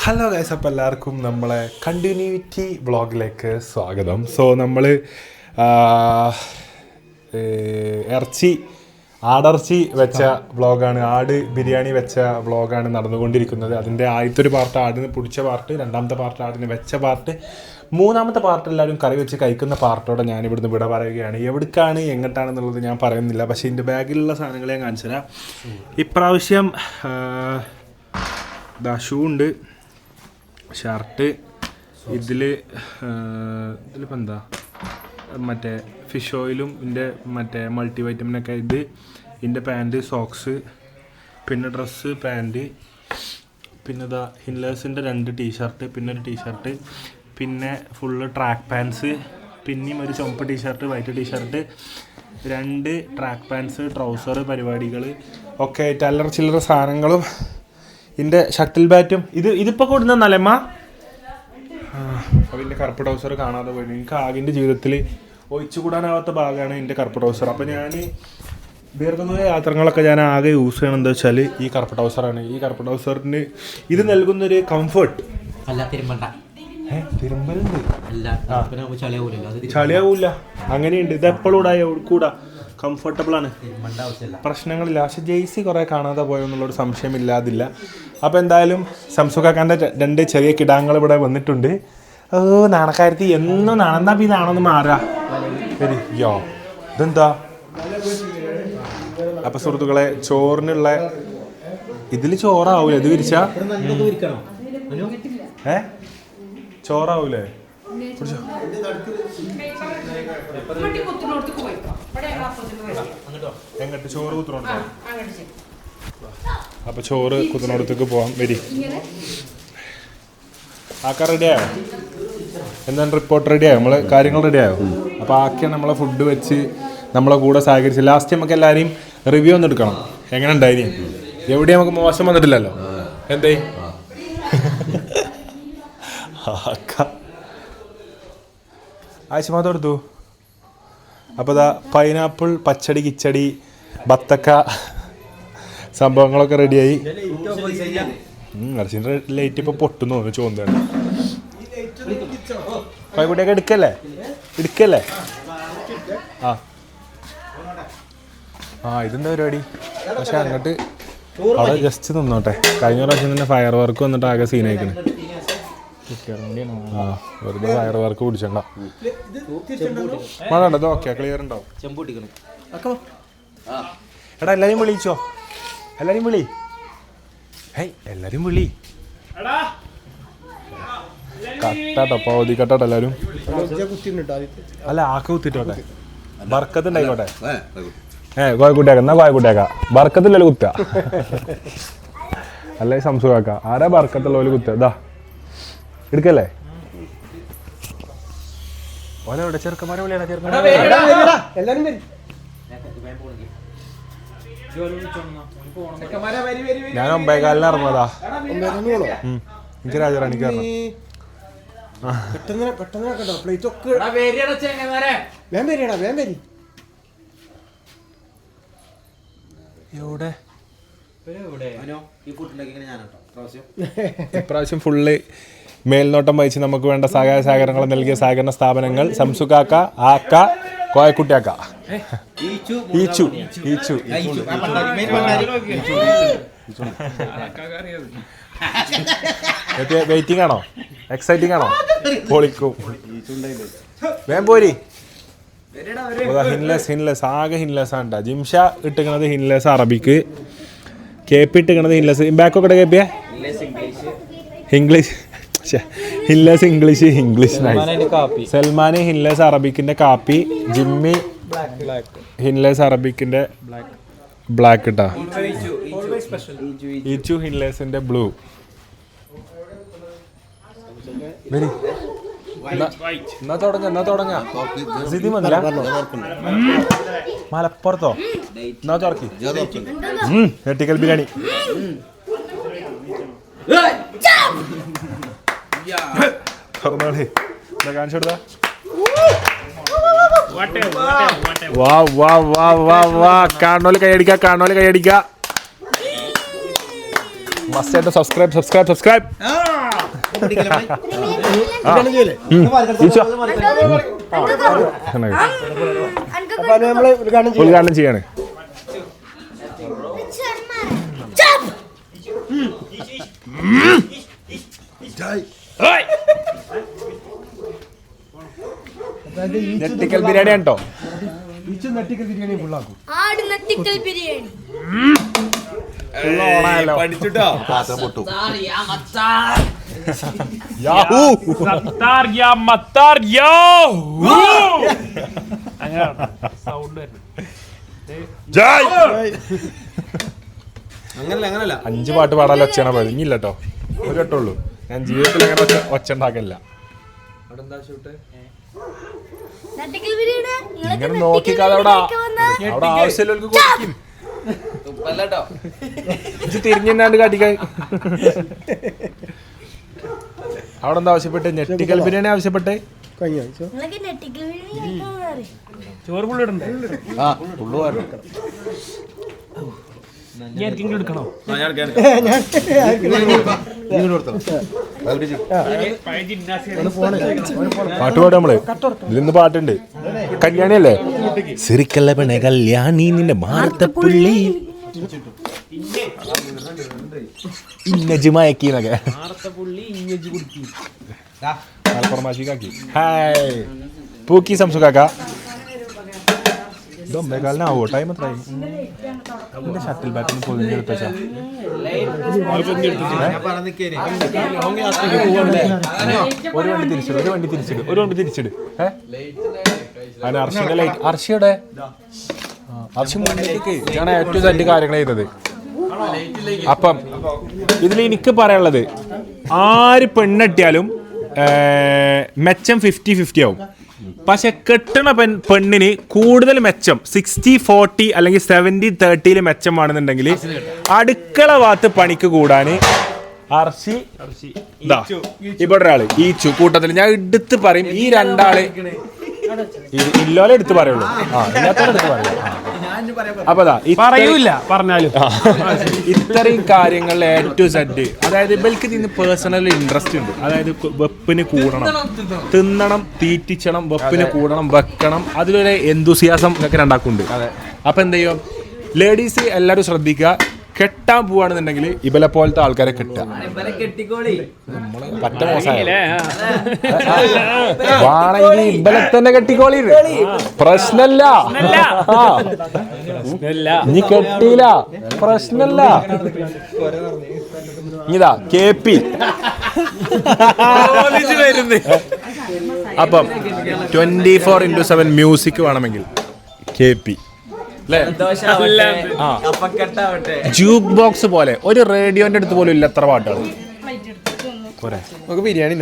Hello guys, അപ്പോൾ എല്ലാവർക്കും നമ്മളെ കണ്ടിന്യൂറ്റി വ്ളോഗിലേക്ക് സ്വാഗതം. സോ നമ്മൾ ആടിറച്ചി വെച്ച വ്ളോഗാണ്, ആട് ബിരിയാണി വെച്ച വ്ളോഗാണ് നടന്നുകൊണ്ടിരിക്കുന്നത്. അതിൻ്റെ ആദ്യത്തെ ഒരു പാർട്ട് ആടിന് പിടിച്ച പാർട്ട്, രണ്ടാമത്തെ പാർട്ട് ആടിന് വെച്ച പാർട്ട്, മൂന്നാമത്തെ പാർട്ട് എല്ലാവരും കറി വെച്ച് കഴിക്കുന്ന പാർട്ടോടെ ഞാനിവിടുന്ന് വിട പറയുകയാണ്. എവിടേക്കാണ് എങ്ങോട്ടാണെന്നുള്ളത് ഞാൻ പറയുന്നില്ല, പക്ഷേ എൻ്റെ ബാഗിലുള്ള സാധനങ്ങൾ ഞാൻ കാണിച്ചു തരാം. ഇപ്രാവശ്യം ഷൂ ഉണ്ട്, ഷർട്ട്, ഇതിലിപ്പോൾ എന്താ മറ്റേ ഫിഷ് ഓയിലും ഇതിൻ്റെ മറ്റേ മൾട്ടി വൈറ്റമിനൊക്കെ, ഇതിൻ്റെ പാൻറ്റ്, സോക്സ്, പിന്നെ ഡ്രസ്സ്, പാൻറ്റ്, പിന്നെ ഇതാ ഹിൻലേഴ്സിൻ്റെ 2 ടീഷർട്ട്, പിന്നെ ഒരു ടീഷർട്ട്, പിന്നെ ഫുള്ള് ട്രാക്ക് പാൻസ്, പിന്നെയും ഒരു ചുമപ്പ് T-shirt, white T-shirt, 2 track pants, trouser പരിപാടികൾ ഒക്കെ ആയിട്ട് അല്ലറ ചില്ലറ സാധനങ്ങളും, ഇതിൻ്റെ ഷട്ടിൽ ബാറ്റും. ഇതിപ്പോൾ കൊടുക്കുന്ന നലമ്മ. അപ്പോൾ എൻ്റെ കറുപ്പ് ട്രൗസർ കാണാതെ പോയി. എനിക്ക് ആകിൻ്റെ ജീവിതത്തിൽ ഒഴിച്ചുകൂടാനാവാത്ത ഭാഗമാണ് എൻ്റെ കറുപ്പ് ട്രൗസർ. അപ്പോൾ ഞാൻ ദീർഘദൂര യാത്രകളൊക്കെ ഞാൻ ആകെ യൂസ് ചെയ്യണം എന്താ വെച്ചാൽ ഈ കറുപ്പ് ട്രൗസറാണ്. ഈ കറുപ്പ് ട്രൗസറിന് ഇത് നൽകുന്നൊരു കംഫർട്ട്. തിരുമ്പലുണ്ട്, ചളിയാവൂല, അങ്ങനെയുണ്ട്. ഇത് എപ്പോഴും കൂടാ കംഫർട്ടബിൾ ആണ്, പ്രശ്നങ്ങളില്ല. പക്ഷെ ജെയ്സി കുറേ കാണാതെ പോയെന്നുള്ളൊരു സംശയമില്ലാതില്ല. അപ്പോൾ എന്തായാലും സംസുഖാക്കാൻ്റെ 2 ചെറിയ കിടാങ്ങൾ ഇവിടെ വന്നിട്ടുണ്ട്. നാണക്കാരത്തി എന്നും നാണെന്നാ ഈ നാണെന്ന് മാറാ ശരി യോ ഇതെന്താ. അപ്പോൾ സുഹൃത്തുക്കളെ, ചോറിനുള്ള ഇതിൽ ചോറാവൂലേ? ഇത് വിരിച്ചാ ചോറാവൂലേ? എങ്ങോട്ട് ചോറ് കുത്തുന്നുണ്ടോ? അപ്പൊ ചോറ് കുത്തുന്നിടത്തേക്ക് പോവാം. വരി, ആക്കാൻ റെഡിയായോ? എന്താണ് റിപ്പോർട്ട് റെഡിയായോ? നമ്മളെ കാര്യങ്ങൾ റെഡിയായോ? അപ്പോൾ ആക്കിയ നമ്മളെ ഫുഡ് വെച്ച് നമ്മളെ കൂടെ സഹകരിച്ച് ലാസ്റ്റ് നമുക്ക് എല്ലാവരെയും റിവ്യൂ ഒന്ന് എടുക്കണം. എങ്ങനെ ഉണ്ടായിനി? എവിടെയും നമുക്ക് മോശം വന്നിട്ടില്ലല്ലോ. എന്തേ ആശുമാത കൊടുത്തു. അപ്പോൾ ഇതാ പൈനാപ്പിൾ, പച്ചടി, കിച്ചടി, ബത്തക്ക സംഭവങ്ങളൊക്കെ റെഡിയായി. ഇറച്ചിൻ്റെ ലൈറ്റ് ഇപ്പോൾ പൊട്ടുന്നു തോന്നുന്നു, ചോന്താണ്. കോഴിക്കുട്ടിയൊക്കെ എടുക്കല്ലേ? ഇതെന്താ പരിപാടി? പക്ഷെ അങ്ങോട്ട് അവിടെ ജസ്റ്റ് നിന്നോട്ടെ. കഴിഞ്ഞ പ്രാവശ്യം തന്നെ ഫയർ വർക്ക് വന്നിട്ട് ആകെ സീനായിക്കണ്. വെറുതെ ഫയർ വർക്ക് പിടിച്ചണ്ട. മഴ ഉണ്ടോ? ഓക്കെ, ക്ലിയർ ഉണ്ടാവും. എടാ എല്ലാരും വിളിച്ചോ, എല്ലാരും വിളി. എല്ലാരും വിളി. കട്ടാട്ടോ, പൗതി കട്ടാട്ടോ എല്ലാരും. അല്ല, ആക്ക കുത്തിട്ടോട്ടെ, ബർക്കത്ത് ഉണ്ടായിക്കോട്ടെ. കോയക്കുട്ടിയാക്ക, എന്നാ കോയക്കുട്ടിയാക്ക. ബർക്കത്തില്ലല്ലോ കുത്ത, അല്ലെ സംസുഖാക്ക. ആരാ ബർക്കത്തുള്ള പോലെ കുത്ത? ഇതാ എടുക്കല്ലേ? ഓലെവിടെ? ചെറുക്കന്മാരെ വിളിയാണ്. ഞാൻ 9:15 ഇറങ്ങുന്നതാ. എനിക്ക് രാജറാണിക്ക് എവിടെ ഇപ്രാവശ്യം ഫുള്ള് മേൽനോട്ടം വഹിച്ച് നമുക്ക് വേണ്ട സഹായ സഹകരണങ്ങൾ നൽകിയ സഹകരണ സ്ഥാപനങ്ങൾ സംസുഖാക്ക, ആക്ക, കോയക്കുട്ടിയാക്ക, ഈച്ചു. വെയിറ്റിംഗ് ആണോ? എക്സൈറ്റിംഗ് ആണോ? പൊളിക്കും. വേം പോരി. ഹിൻലെസ് ആകെ ഹിൻലെസ് ആണ്. ജിംഷ ഇട്ടിക്കണത് ഹിൻലെസ് അറബിക്ക്, കേപ്പി ഇട്ടിക്കണത് ഹിൻലെസ്. ബാക്കൊക്കെ കേപ്പിയ ഇംഗ്ലീഷ്, ഹിൻലെസ് ഇംഗ്ലീഷ്. സൽമാന് ഹിൻലെസ് അറബിക്കിന്റെ കാപ്പി, ജിമ്മി ഹിൻലെസ് അറബിക്കിന്റെ ബ്ലാക്ക് ഇട്ടാ, ഈച്ചു ഹിൻലെസിന്റെ ബ്ലൂ. എന്നാ തുടങ്ങ മലപ്പുറത്തോ? എന്നാ തുറക്കി വെട്ടിക്കൽ ബിരിയാണി. കാണിച്ചെടുത്താ കാണോല് കൈയടിക്ക. മസ്റ്റായിട്ട് സബ്സ്ക്രൈബ്. ഉദ്ഘാടനം ചെയ്യാണ്. നെട്ടിക്കൽ ബിരിയാണി കേട്ടോ. അങ്ങനല്ല 5 പാട്ട് പാടാൻ ഒച്ചയാണ് പതിഞ്ഞില്ല കേട്ടോ. ഒരു കേട്ടുള്ളൂ. ഞാൻ ജീവിതത്തിൽ അങ്ങനെ ഒച്ച ഉണ്ടാക്കില്ല. ഇങ്ങനെ നോക്കിക്കാതെ അവിടെ ആവശ്യമില്ല കൊടുക്കും. തിരിഞ്ഞാണ്ട് കാട്ടിക്കായി. അവിടെ എന്താ ആവശ്യപ്പെട്ടെ? നെട്ടിക്കൽ ബിരിയാണി ആവശ്യപ്പെട്ടെ. ചോറ് പുള്ളിടണ്ടേ? പാട്ടുപാട് നമ്മള് ഇതിന്ന് പാട്ടുണ്ട്. കല്യാണിയല്ലേ? സിറിക്കല്ല പെണ്ണെ കല്യാണി നിന്റെ മാർത്തപ്പുള്ളി ഇന്നജുമാക്കിന്നൊക്കെ ഹായ് പൂക്കി സംസുകാക്ക. ഇതൊമ്പേകാലിനാവോ? ടൈം എത്രയായി? എന്റെ ഷട്ടിൽ ബാറ്റിന് പൊതിഞ്ഞെടുത്ത ഒരു വണ്ടി തിരിച്ചിട്. അർഷിയുടെ ലൈറ്റ് അർഷിയുടെ അർഷി മുന്നിലേക്ക് ഞാൻ ഏറ്റവും നല്ല കാര്യങ്ങൾ ചെയ്തത്. അപ്പം ഇതിൽ എനിക്ക് പറയാനുള്ളത്, ആര് പെണ്ണെട്ടിയാലും മെച്ചം 50-50 ആവും. പക്ഷെ കെട്ടണ പെണ്ണിന് കൂടുതൽ മെച്ചം 60-40 അല്ലെങ്കിൽ 70-30 മെച്ചമാണെന്നുണ്ടെങ്കിൽ അടുക്കള ഭാഗത്ത് പണിക്ക് കൂടാന് അർഷി ഇവിടെ ഒരാള് ഈച്ചു കൂട്ടത്തിൽ ഞാൻ എടുത്ത് പറയും. ഈ രണ്ടാള് ഇല്ലോലെ എടുത്ത് പറയുള്ളൂ. എടുത്ത് പറയുള്ളൂ. അപ്പൊ പറയൂല പറഞ്ഞാലും ഇത്രയും കാര്യങ്ങളിൽ A to Z. അതായത് ഇവർക്ക് ഇതിന് പേഴ്സണൽ ഇൻട്രസ്റ്റ് ഉണ്ട്. അതായത് വെപ്പിന് കൂടണം, തിന്നണം, തീറ്റിച്ചണം, വെപ്പിന് കൂടണം, വെക്കണം. അതിലൊരു എന്തൂസിയാസം ഒക്കെ രണ്ടാക്കുണ്ട്. അപ്പൊ എന്ത് ചെയ്യും? ലേഡീസ് എല്ലാവരും ശ്രദ്ധിക്കുക. കെട്ടാൻ പോവാണെന്നുണ്ടെങ്കിൽ ഇവലെ പോലത്തെ ആൾക്കാരെ കെട്ടുക. പറ്റ മോശമാണെങ്കിൽ ഇവലെ തന്നെ കെട്ടിക്കോളി. പ്രശ്നല്ല. നീ കെട്ടിയില്ല, പ്രശ്നല്ല. ഇതാ KP. അപ്പം 24/7 മ്യൂസിക് വേണമെങ്കിൽ KP. ജൂക്ക് ബോക്സ് പോലെ ഒരു റേഡിയോന്റെ അടുത്ത് പോലും ഇല്ല എത്ര പാട്ടുകൾ. നമുക്ക് ബിരിയാണി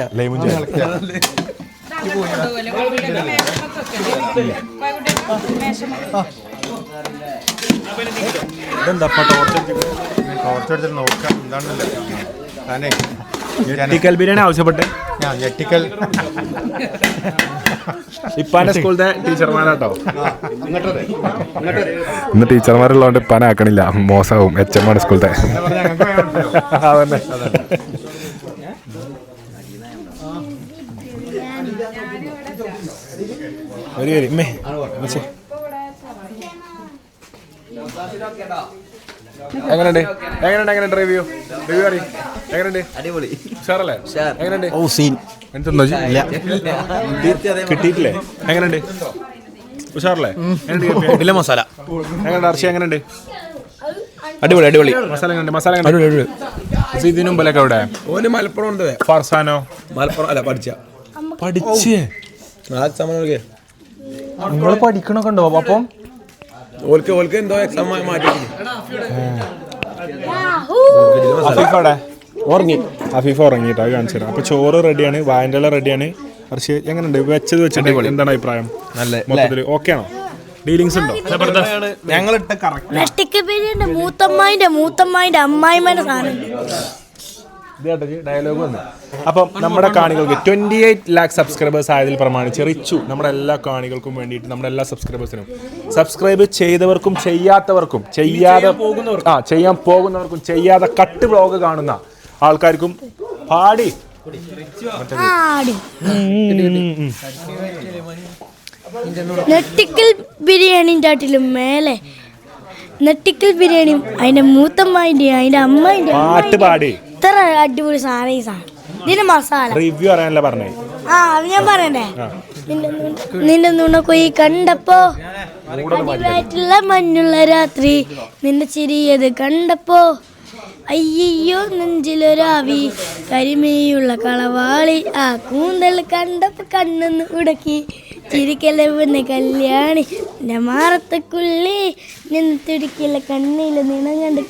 ഞെട്ടിക്കൽ ബിരിയാണി ആവശ്യപ്പെട്ടെ. ഇപ്പാന്റെ സ്കൂളിലെ ടീച്ചർമാരാട്ടോ. ഇന്ന് ടീച്ചർമാരുള്ളതുകൊണ്ട് ഇപ്പാനെ ആക്കണില്ല, മോശമാവും. HM സ്കൂളത്തെ അതന്നെ. എങ്ങനെയുണ്ട് റിവ്യൂ അറിയും? എങ്ങനെയുണ്ട്? അടിപൊളി. ഉഷാറല്ലേ? എങ്ങനെയുണ്ട്? കിട്ടിയിട്ടില്ലേ? എങ്ങനെയുണ്ട്? ഉഷാറല്ലേ? ഇല്ല മസാല എങ്ങനെയുണ്ട്? അർഷി എങ്ങനെയുണ്ട്? അടിപൊളി. മസാല ഇതിനു മുമ്പിലൊക്കെ എവിടെ? ഓന് മലപ്പുറം ഉണ്ട്. ഫർസാനോ? മലപ്പുറം അല്ല, പഠിച്ചേ നിങ്ങൾ പഠിക്കണൊക്കെ ഉണ്ടോ? അപ്പം ഓൽക്ക് എന്തോ എക്സാം മാറ്റി. അഫീഫ ഉറങ്ങിട്ടോ, കാണിച്ചു തരാം. അപ്പൊ ചോറ് റെഡിയാണ്, വായൻ്റെ റെഡിയാണ്. അർഷി എങ്ങനെയുണ്ട്? വെച്ചത് വെച്ചിട്ട് എന്താണ് അഭിപ്രായം? മൊത്തത്തില് ഓക്കെ ആണോ? ഡീലിങ്സ് ഉണ്ടോ? മൂത്തമ്മായിന്റെ അമ്മായിമാന്റെ സാധനം ഡയലോഗ് വന്നു. അപ്പം നമ്മുടെ കാണികൾക്ക് 28 lakh സബ്സ്ക്രൈബേഴ്സ് ആയതിൽ പ്രമാണിച്ച് റിച്ചു നമ്മുടെ എല്ലാ കാണികൾക്കും വേണ്ടിയിട്ട്, നമ്മുടെ എല്ലാ സബ്സ്ക്രൈബേഴ്സിനും, സബ്സ്ക്രൈബ് ചെയ്തവർക്കും ചെയ്യാത്തവർക്കും, ചെയ്യാൻ പോകുന്നവർക്കും, ചെയ്യാതെ കട്ട് വ്ളോഗ് കാണുന്ന ആൾക്കാർക്കും പാടി നെട്ടിക്കൽ ബിരിയാണിൻ്റെ ആട്ടിലും മേലെ നെട്ടിക്കൽ ബിരിയാണിയും അതിന്റെ മൂത്തമ്മായിന്റെയും അതിന്റെ അമ്മേന്റെ ഇത്ര അടിപൊളി സാധനം ഈ സാധനം. ഇതിന്റെ മസാല റിവ്യൂ അറിയാനല്ല പറഞ്ഞേ. ആ ഞാൻ പറയണ്ടേ, നിന്റെ നുണക്കൊയി കണ്ടപ്പോ അടിവായിട്ടുള്ള മഞ്ഞുള്ള രാത്രി, നിന്റെ ചിരിയത് കണ്ടപ്പോ അയ്യോ നെഞ്ചിലൊരാവി, കരിമീയുള്ള കളവാളി, ആ കൂന്തൽ കണ്ടപ്പോ കണ്ണെന്ന് ഉടക്കി, ചിരിക്കലവന്ന് കല്യാണി, എൻ്റെ മാറത്തക്കുള്ളി നിന്ന് തുടിക്കില്ല കണ്ണില് നിണം കണ്ട്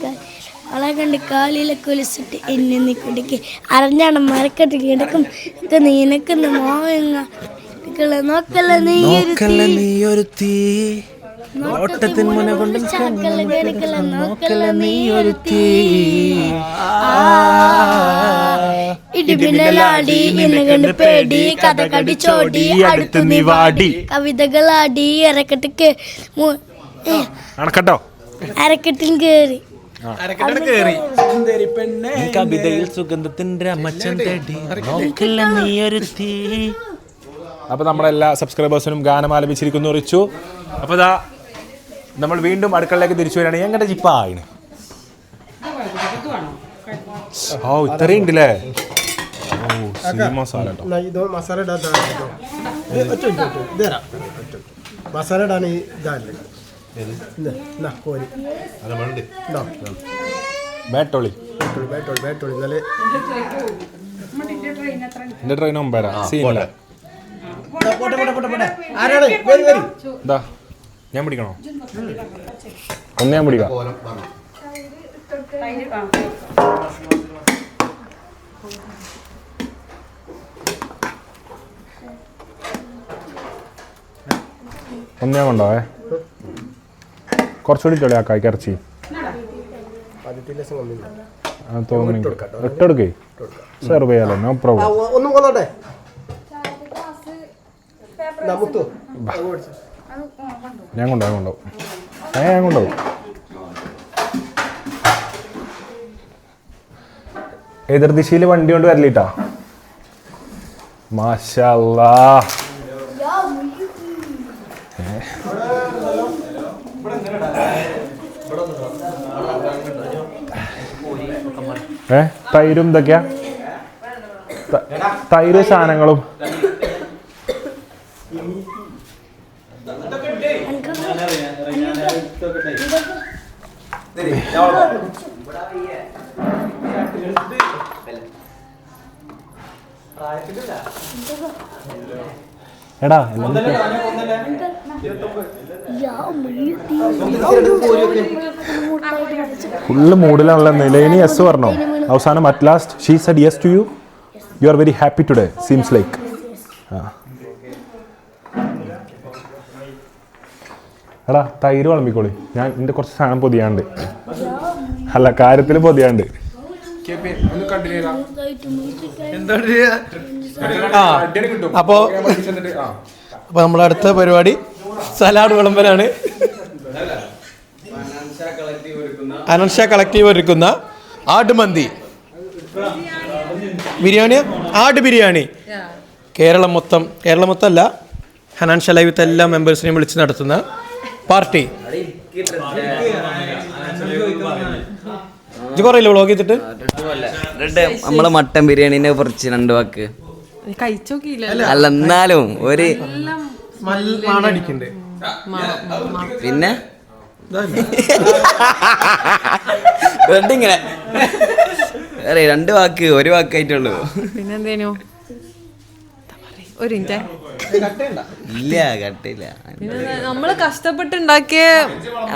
അവളെ കണ്ട് കാലിലെ കൊലിച്ചിട്ട് എന്നെ നീ കുടിക്ക്, അറിഞ്ഞാണ് മരക്കെട്ട് കിടക്കും നീനക്കുന്ന മോങ്ങ നോക്കല്ല നീയൊരു തീ, ഓട്ടത്തിൻ മുന കൊണ്ട് നോക്കല്ല നീയൊരു തീ, ഇടിമിന്നലാടി എന്നെ കണ്ട് പേടി, കഥ കടിച്ചോടി അടുത്തു നീ വാടി, കവിതകളാടി അരക്കെട്ട് അരക്കെട്ടിൽ കേറി കവിതയിൽ സുഗന്ധത്തിന്റെ അപ്പൊ നമ്മളെല്ലാ സബ്സ്ക്രൈബേഴ്സിനും ഗാനം ആലപിച്ചിരിക്കുന്നു റിച്ചു. അപ്പൊ ഇതാ നമ്മൾ വീണ്ടും അടുക്കളയിലേക്ക് തിരിച്ചു വരികയാണ്. എങ്ങനെ ജിപ്പായിന് ഓ ഇത്രയും ഉണ്ടല്ലേ. മസാല ഇടാൻ ഇതല്ലേ ബാറ്റോളി എന്റെ ട്രെയിൻ ഒമ്പേരാ സീനില്ല. ഞാൻ പിടിക്കണോ? ഒന്ന് ഞാൻ പിടിക്കാം. ഒന്ന് ഞാൻ കൊണ്ടോവേ. കുറച്ചുകൂടി ചൊളിയാക്കാം ഇറച്ചി തോന്നുന്നു. ഇട്ടെടുക്കേ സെർവ് ചെയ്യാലോ, നോ പ്രോബ്ലം. ഞാൻ കൊണ്ടുപോകും ഞാൻ കൊണ്ടുപോകും. എതിർദിശയിൽ വണ്ടി കൊണ്ട് വരലിട്ടാ. മാഷാ അല്ലാഹ്. തൈരും ഇതൊക്കെയാ, തൈര് സാധനങ്ങളും. എടാ ഫുള്ള് മൂഡിലാണല്ലോ. നിലയിനി യെസ് പറഞ്ഞോ അവസാനം? At last she said yes to you. You are very happy today seems like. എടാ തൈര് വിളമ്പിക്കോളി. ഞാൻ എൻ്റെ കുറച്ച് സാധനം പൊതിയാണ്ട്, അല്ല കാര്യത്തിൽ പൊതിയാണ്ട്. അപ്പോൾ നമ്മുടെ അടുത്ത പരിപാടി സലാഡ് വിളമ്പലാണ്. അനൻഷ കളക്റ്റീവ് ഒരുക്കുന്ന ആടുമന്തി ബിരിയാണി, ആട് ബിരിയാണി കേരളം മൊത്തമല്ല, ഹനാൻഷ ലൈവിത്തെ എല്ലാ മെമ്പേഴ്സിനെയും വിളിച്ച് നടത്തുന്ന പാർട്ടി. ഇത് പറയില്ല വ്ളോഗ് ചെയ്തിട്ട്. നമ്മളെ മട്ടൻ ബിരിയാണിനെ കുറിച്ച് 2 വാക്ക്. അല്ല എന്നാലും ഒരു പിന്നെ ഇങ്ങനെ 2 വാക്ക്, 1 വാക്കായിട്ടുള്ളൂ. പിന്നെന്തേനു ഒരു ഇല്ല കട്ടില്ല. നമ്മള് കഷ്ടപ്പെട്ടുണ്ടാക്കിയ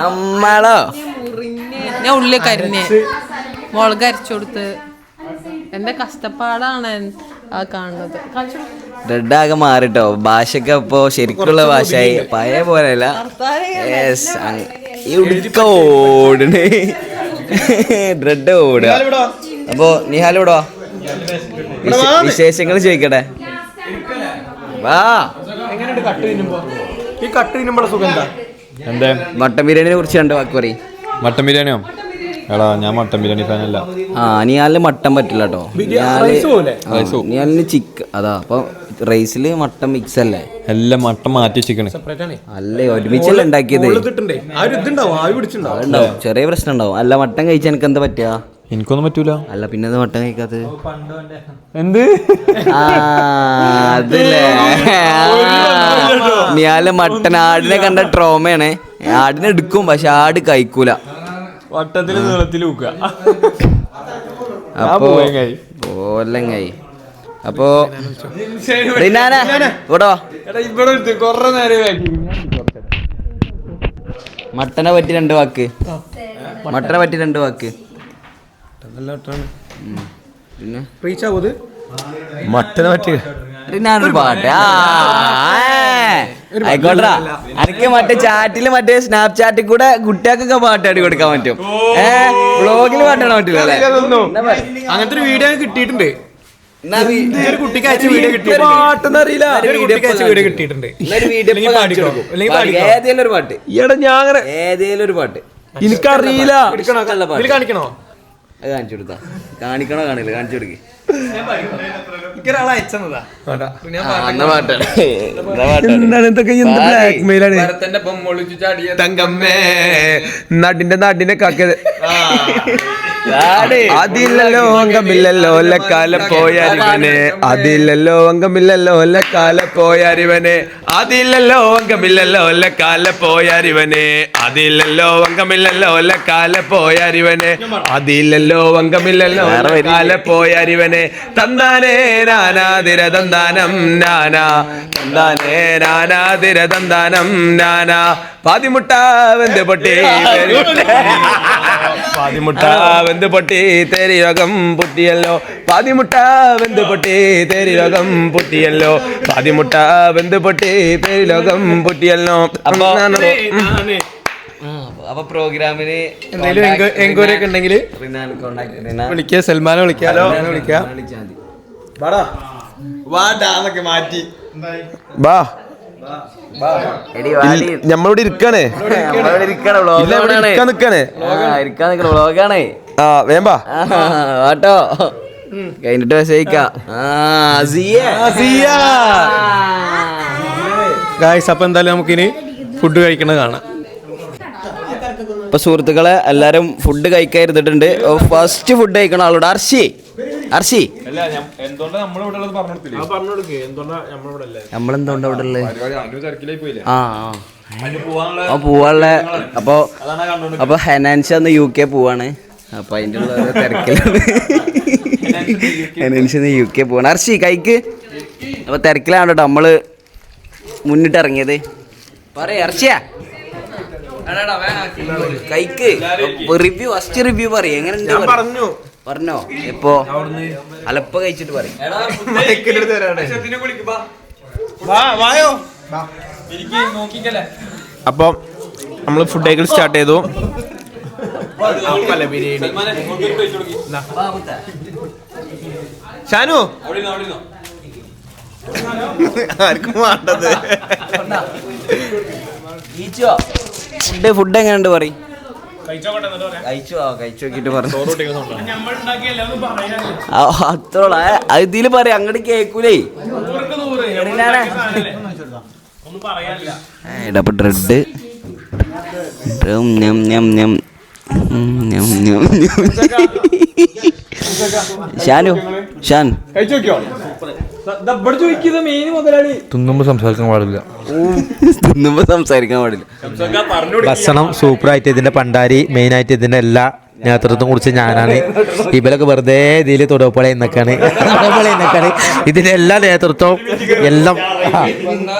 നമ്മളോ ഞാൻ ഉള്ളിൽ കരിഞ്ഞ് മുളക് അരച്ചു കൊടുത്ത് എന്റെ കഷ്ടപ്പാടാണ് ആ കാണുന്നത്. റെഡാകെ മാറിട്ടോ, ഭാഷയൊക്കെ ഇപ്പോ ശരിക്കുള്ള ഭാഷയായി, പഴയ പോലെയല്ല. ഓടണേ റെഡ് ഓടുക. അപ്പോ നിഹാൽ വിടോ വിശേഷങ്ങൾ ചോദിക്കട്ടെ. വാ. ഈ കട്ട് തിന്നുമ്പോൾ സുഖം എന്താ? മട്ടൻ ബിരിയാണിനെ കുറിച്ച് 2 വാക്ക് പറയും. മട്ടൻ ബിരിയാണിയോ? എടാ ഞാൻ മട്ടൻ ബിരിയാണി ഫാനല്ല. നിയാലിന് മട്ടൻ പറ്റില്ല കേട്ടോ. നിയാലിന് ചിക്കൻ അതാ. അപ്പൊ റൈസില് മട്ടൻ മിക്സ് അല്ലേ? എല്ലാം മട്ടൻ മാറ്റി വെച്ചിക്കണേ. അല്ലേ ഒരുമിച്ചല്ലേ ഉണ്ടാക്കിയത്? ഉണ്ടാവും. ചെറിയ പ്രശ്നം ഉണ്ടാവും. അല്ല മട്ടൻ കഴിച്ചാൽ എനിക്ക് എന്താ പറ്റുക? എനിക്കൊന്നും പറ്റൂല. അല്ല പിന്നെ എന്താ മട്ടൻ കഴിക്കാത്തത്? എന്ത് അതല്ലേ നിയാല് മട്ടൻ ആടിനെ കണ്ട ട്രോമയാണ്. ആടിനെ എടുക്കും പക്ഷെ ആട് കഴിക്കൂല. വട്ടത്തില് നീളത്തിൽ അപ്പൊ പോലങ്ങായി. അപ്പൊ ഇവിടെ മട്ടനെ പറ്റി 2 വാക്ക്. മട്ടനെ പറ്റി 2 വാക്ക്. പിന്നെ മട്ടനെ പറ്റി ഞാനൊരു പാട്ട് ആയിക്കോട്ടെ. എനിക്ക് മറ്റേ ചാറ്റില് മറ്റേ സ്നാപ്ചാറ്റിൽ കൂടെ കുട്ടികൾക്കൊക്കെ പാട്ടാടി കൊടുക്കാൻ പറ്റും. വ്ളോഗിൽ പാട്ടാൻ പറ്റില്ല. അങ്ങനത്തെ ഒരു വീഡിയോ കിട്ടിയിട്ടുണ്ട്. കുട്ടിക്ക് ഏതെങ്കിലും ഒരു പാട്ട്. ഏതെങ്കിലും ഒരു പാട്ട് എനിക്കറിയില്ല. കാണിക്കണോ? അത് കാണിച്ചു കൊടുത്താ. കാണിക്കണോ? കാണില്ല. കാണിച്ചു കൊടുക്ക്. നാടിന്റെ കാക്കത് അതില്ലല്ലോ അംഗമില്ലല്ലോ കാല പോയാരിവനെ. അതില്ലല്ലോ അംഗമില്ലല്ലോ കാല പോയാരിവനെ. അതില്ലല്ലോ അംഗമില്ലല്ലോ കാല പോയാരിവനെ. അതില്ലല്ലോ അംഗമില്ലല്ലോ കാല പോയാരിവനെ. അതില്ലല്ലോ അംഗമില്ലല്ലോ കാല പോയാരിവനെ. തന്താനേ നാനാതിര തന്താനം നാനാ. തന്താനേ നാനാതിര തന്താനം നാനാ. പാതിമുട്ട വെന്ത് പൊട്ടി പാതിമുട്ട വെന്ത് പൊട്ടി തേരി രോഗം പൊട്ടിയല്ലോ. പാതിമുട്ട വെന്ത് പൊട്ടി തേരി രോഗം പൊട്ടിയല്ലോ. പാതിമുട്ട വെന്ത് പൊട്ടി തേരി രോഗം പൊട്ടിയല്ലോ. അപ്പൊ പ്രോഗ്രാമിന് എന്തെങ്കിലും എൻക്വയറി ഒക്കെ ഉണ്ടെങ്കിൽ വിളിക്കുക. സൽമാനെ വിളിക്കാം. ബാ നമ്മളിവിടെ ഇരിക്കാണേ. വ്ളോഗാണേ. ആ വേമ്പാ ആട്ടോ കഴിഞ്ഞിട്ട് മെസ്സേജിക്കാം. ഗായ്സ്, അപ്പൊ എന്തായാലും നമുക്കിനി ഫുഡ് കഴിക്കണത് കാണാം. ഇപ്പൊ സുഹൃത്തുക്കളെ എല്ലാരും ഫുഡ് കഴിക്കാൻ ഇരുന്നിട്ടുണ്ട്. ഫസ്റ്റ് ഫുഡ് കഴിക്കണ ആളോട് അർഷി. നമ്മളെന്തോണ്ട് അവിടെ ഉള്ളത്? പോവാനുള്ള. അപ്പൊ ഹെനാൻഷന്ന് UK പോവാണ്. അപ്പൊ അതിന്റെ തിരക്കിലാണ്. ഹെനാൻഷന്ന് UK പോവാണ്. അർഷി കൈക്ക്. അപ്പൊ തിരക്കിലാണ് കേട്ടോ നമ്മള് മുന്നിട്ട് ഇറങ്ങിയത്. പറയാ അർഷിയാ കൈക്ക് റിവ്യൂ. ഫസ്റ്റ് റിവ്യൂ പറയും. എങ്ങനെ പറഞ്ഞോ? എപ്പോ? അലപ്പ കഴിച്ചിട്ട് പറയും. അപ്പൊ നമ്മള് ഫുഡ് കഴിക്കൽ സ്റ്റാർട്ട് ചെയ്തു. ഷാനു ആർക്കും വേണ്ടത് ഫുഡ് എങ്ങനെയുണ്ട് പറയും. കഴിച്ചു നോക്കിട്ട് പറഞ്ഞു. അത്രോള ഇതില് പറയാം. അങ്ങോട്ട് കേക്കൂലേ. അപ്പൊ ഡ്രെഡ് ഷാൻ തിന്നുമ്പോ സംസാരിക്കാൻ പാടില്ല. ഭക്ഷണം സൂപ്പറായിട്ട്. ഇതിന്റെ പണ്ടാരി മെയിനായിട്ട് ഇതിന്റെ എല്ലാ നേതൃത്വം കുറിച്ച് ഞാനാണ്. ഇവരൊക്കെ വെറുതെ ഇതിൽ തൊടുപുഴ എന്നൊക്കെയാണ്. ഇതിന്റെ എല്ലാ നേതൃത്വവും എല്ലാം.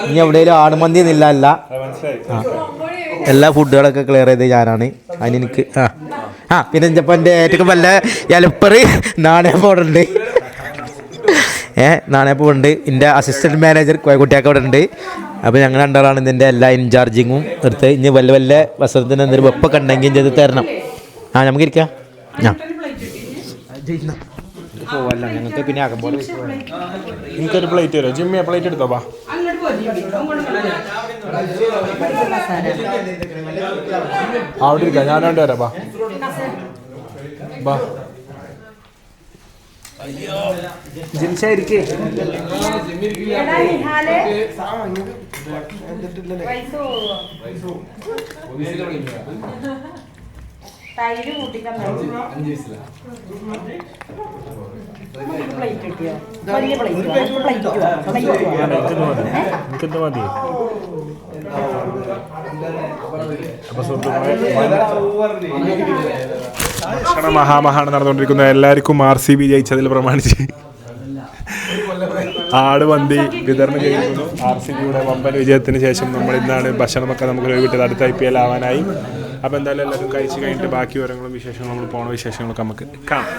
ഇനി എവിടെയെങ്കിലും ആടുമന്തി എന്നില്ല അല്ല. എല്ലാ ഫുഡുകളൊക്കെ ക്ലിയർ ചെയ്ത് ഞാനാണ്. അതിനെനിക്ക് പിന്നെ ഇപ്പം എൻ്റെ ഏറ്റവും വല്ല എലപ്പറ് നാണയപ്പോടുണ്ട്. നാണയപ്പൂണ്ട്. എൻ്റെ അസിസ്റ്റൻറ്റ് മാനേജർ കോയക്കുട്ടിയൊക്കെ അവിടെ ഉണ്ട്. അപ്പോൾ ഞങ്ങൾ രണ്ടാളാണ് ഇതിൻ്റെ എല്ലാ ഇൻചാർജിങ്ങും എടുത്ത്. ഇനി വല്ല വല്ല വസ്ത്രത്തിന് എന്തെങ്കിലും വെപ്പൊക്കെ ഉണ്ടെങ്കിൽ ചെയ്ത് തരണം. നമുക്കിരിക്കാം. പോവല്ല ഞങ്ങൾക്ക് പിന്നെ ആകുമ്പോൾ എനിക്കൊരു പ്ലേറ്റ് തരുമോ? ജിമ്മി പ്ലേറ്റ് എടുത്തോ. അവിടെ ഇരിക്കാം. ഞാൻ 2 വരാം. ബാ ജിൻഷായിരിക്കേ എനിക്കെന്ത് മതി. അപ്പൊ ഭക്ഷണ മഹാമഹാണ് നടന്നുകൊണ്ടിരിക്കുന്നത്. എല്ലാവർക്കും RCB ജയിച്ചതിൽ പ്രമാണിച്ച് ആട് മന്തി വിതരണം ചെയ്യുന്നു. RCBയുടെ വമ്പൻ വിജയത്തിന് ശേഷം നമ്മൾ ഇന്നാണ് ഭക്ഷണമൊക്കെ നമുക്ക് കിട്ടിയത്. അടുത്ത IPL ആവാനായി. അപ്പോൾ എന്തായാലും എല്ലാവരും കഴിച്ച് കഴിഞ്ഞിട്ട് ബാക്കി വിവരങ്ങളും വിശേഷങ്ങളും നമ്മൾ പോണ വിശേഷങ്ങളൊക്കെ നമുക്ക് കാണാം.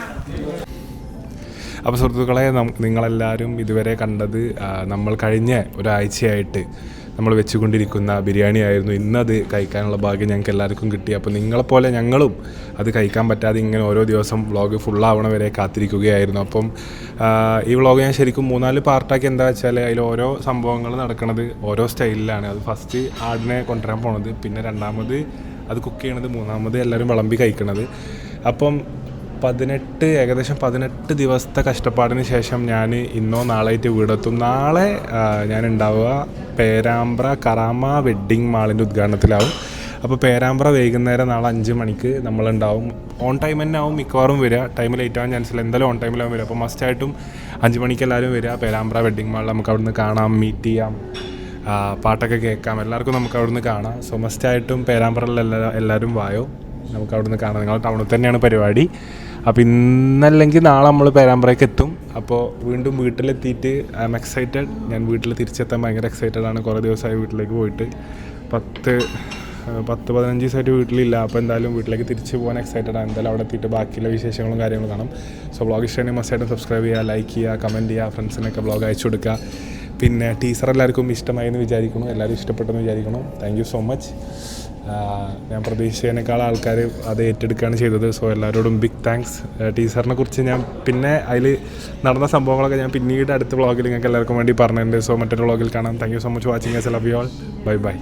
അപ്പോൾ സുഹൃത്തുക്കളെ, നിങ്ങളെല്ലാവരും ഇതുവരെ കണ്ടത് നമ്മൾ കഴിഞ്ഞ ഒരാഴ്ചയായിട്ട് നമ്മൾ വെച്ചുകൊണ്ടിരിക്കുന്ന ബിരിയാണി ആയിരുന്നു. ഇന്നത് കഴിക്കാനുള്ള ഭാഗ്യം ഞങ്ങൾക്ക് എല്ലാവർക്കും കിട്ടി. അപ്പോൾ നിങ്ങളെപ്പോലെ ഞങ്ങളും അത് കഴിക്കാൻ പറ്റാതെ ഇങ്ങനെ ഓരോ ദിവസം വ്ളോഗ് ഫുള്ളാവണ വരെ കാത്തിരിക്കുകയായിരുന്നു. അപ്പം ഈ വ്ളോഗ് ഞാൻ ശരിക്കും 3-4 പാർട്ടാക്കി. എന്താ വെച്ചാൽ അതിൽ ഓരോ സംഭവങ്ങൾ നടക്കുന്നത് ഓരോ സ്റ്റൈലിലാണ്. അത് ഫസ്റ്റ് ആടിനെ കൊണ്ടുവരാൻ പോണത്, പിന്നെ രണ്ടാമത് അത് കുക്ക് ചെയ്യണത്, മൂന്നാമത് എല്ലാവരും വിളമ്പി കഴിക്കണത്. അപ്പം ഏകദേശം 18 ദിവസത്തെ കഷ്ടപ്പാടിന് ശേഷം ഞാൻ ഇന്നോ നാളായിട്ട് വീടെത്തും. നാളെ ഞാൻ ഉണ്ടാവുക പേരാമ്പ്ര കറാമ വെഡ്ഡിങ് മാളിൻ്റെ ഉദ്ഘാടനത്തിലാവും. അപ്പോൾ പേരാമ്പ്ര വൈകുന്നേരം നാളെ 5 മണിക്ക് നമ്മളുണ്ടാവും. ഓൺ ടൈം തന്നെ ആവും മിക്കവാറും വരിക. ടൈം ലേറ്റ് ആവാൻ ചാൻസില്ല, എന്തായാലും ഓൺ ടൈമിലാവും വരിക. അപ്പോൾ മസ്റ്റായിട്ടും 5 മണിക്ക് എല്ലാവരും വരിക. പേരാമ്പ്ര വെഡ്ഡിങ് മാളിൽ നമുക്ക് അവിടുന്ന് കാണാം, മീറ്റ് ചെയ്യാം, പാട്ടൊക്കെ കേൾക്കാം. എല്ലാവർക്കും നമുക്ക് അവിടുന്ന് കാണാം. സോ മസ്റ്റായിട്ടും പേരാമ്പ്രയിൽ എല്ലാവരും വായോ, നമുക്ക് അവിടുന്ന് കാണാം. നിങ്ങൾ ടൗണിൽ തന്നെയാണ് പരിപാടി. അപ്പോൾ ഇന്നല്ലെങ്കിൽ നാളെ നമ്മൾ പേരാമ്പ്രയ്ക്ക് എത്തും. അപ്പോൾ വീണ്ടും വീട്ടിലെത്തിയിട്ട് ഐ എം എക്സൈറ്റഡ്. ഞാൻ വീട്ടിൽ തിരിച്ചെത്താൻ ഭയങ്കര എക്സൈറ്റഡാണ്. കുറേ ദിവസമായി വീട്ടിലേക്ക് പോയിട്ട് 10-15 ദിവസമായിട്ട് വീട്ടിലില്ല. അപ്പോൾ എന്തായാലും വീട്ടിലേക്ക് തിരിച്ച് പോകാൻ എക്സൈറ്റഡാണ്. എന്തായാലും അവിടെ എത്തിയിട്ട് ബാക്കിയുള്ള വിശേഷങ്ങളും കാര്യങ്ങളും കാണാം. സോ വ്ളോഗ് ഇഷ്ടമാണെങ്കിൽ മസ്റ്റായിട്ട് സബ്സ്ക്രൈബ് ചെയ്യുക, ലൈക്ക് ചെയ്യുക, കമൻറ്റ് ചെയ്യുക, ഫ്രണ്ട്സിനൊക്കെ വ്ളോഗ് അയച്ചു കൊടുക്കുക. പിന്നെ ടീസർ എല്ലാവർക്കും ഇഷ്ടമായി എന്ന് വിചാരിക്കണം, എല്ലാവരും ഇഷ്ടപ്പെട്ടെന്ന് വിചാരിക്കണം. Thank you so much. ഞാൻ പ്രതീക്ഷിച്ചതിനേക്കാൾ ആൾക്കാർ അത് ഏറ്റെടുക്കുകയാണ് ചെയ്തത്. സോ എല്ലാവരോടും ബിഗ് താങ്ക്സ്. ടീസറിനെ കുറിച്ച് ഞാൻ പിന്നെ അതിൽ നടന്ന സംഭവങ്ങളൊക്കെ ഞാൻ പിന്നീട് അടുത്ത വ്ളോഗിൽ നിങ്ങൾക്ക് എല്ലാവർക്കും വേണ്ടി പറഞ്ഞിട്ടുണ്ട്. സോ മറ്റൊരു വ്ളോഗിൽ കാണാം. Thank you so much watching. I love you all. Bye bye.